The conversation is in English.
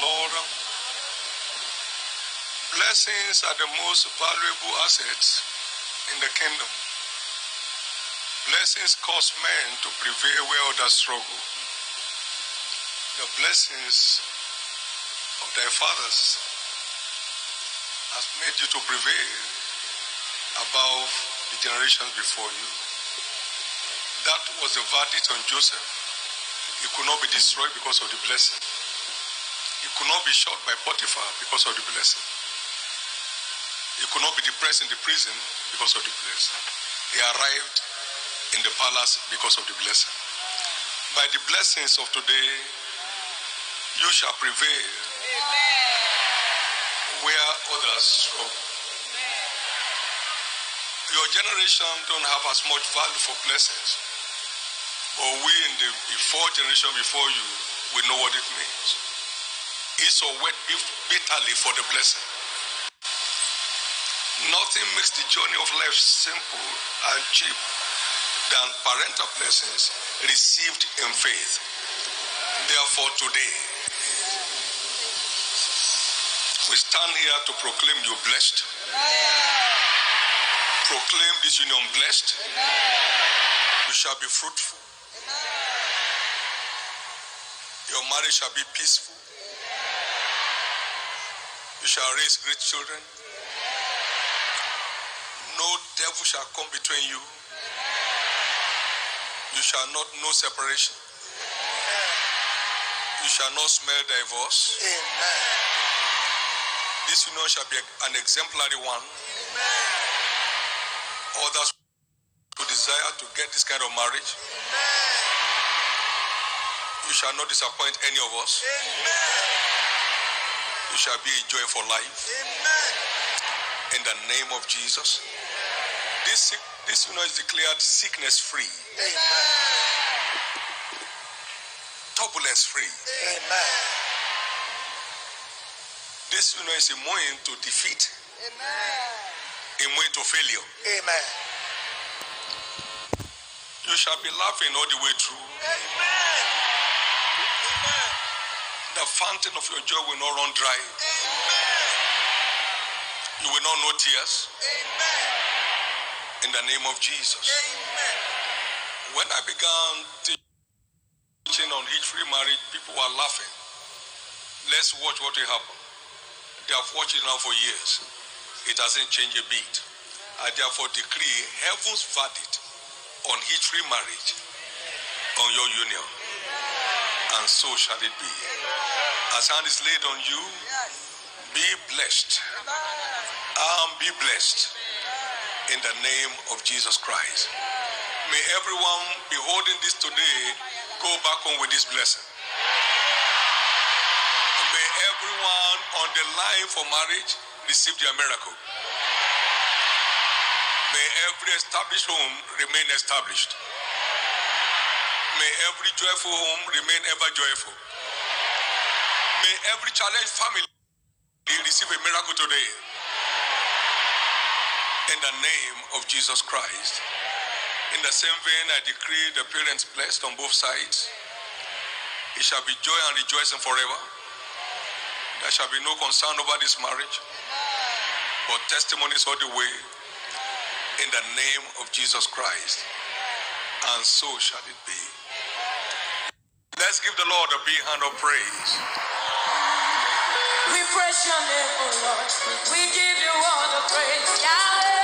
Lord. Blessings are the most valuable assets in the kingdom. Blessings cause men to prevail where others struggle. The blessings of thy fathers has made you to prevail above the generations before you. That was the verdict on Joseph. He could not be destroyed because of the blessing. He could not be shot by Potiphar because of the blessing. He could not be depressed in the prison because of the blessing. He arrived in the palace because of the blessing. By the blessings of today, you shall prevail. Amen. Where others struggle. Your generation don't have as much value for blessings. But we in the before generation before you, we know what it means. Esau went bitterly for the blessing. Nothing makes the journey of life simple and cheap than parental blessings received in faith. Therefore today, we stand here to proclaim you blessed. Proclaim this union blessed. You shall be fruitful. Your marriage shall be peaceful. You shall raise great children. No devil shall come between you. You shall not know separation. You shall not smell divorce. Amen. This union shall be an exemplary one. Amen. Others who desire to get this kind of marriage. Amen. You shall not disappoint any of us. Amen. You shall be a joy for life. Amen. In the name of Jesus. This union is declared sickness free. Amen. Turbulence free. Amen. This union is immune to defeat. Amen. Immune to failure. Amen. You shall be laughing all the way through. Amen. Amen. The fountain of your joy will not run dry. Amen. You will not know tears. Amen. In the name of Jesus. Amen. When I began teaching on hitch-free marriage, people were laughing. Let's watch what will happen. They have watched it now for years. It hasn't changed a bit. I therefore decree heaven's verdict on hitch-free marriage on your union. And so shall it be. As hand is laid on you, be blessed. Be blessed. In the name of Jesus Christ. May everyone beholding this today go back home with this blessing. May everyone on the line for marriage receive their miracle. May every established home remain established. May every joyful home remain ever joyful. May every challenged family receive a miracle today. In the name of Jesus Christ. In the same vein, I decree the parents blessed on both sides. It shall be joy and rejoicing forever. There shall be no concern over this marriage, but testimonies all the way. In the name of Jesus Christ. And so shall it be. Let's give the Lord a big hand of praise. We praise your name, O Lord. We give you all the praise. Yahweh.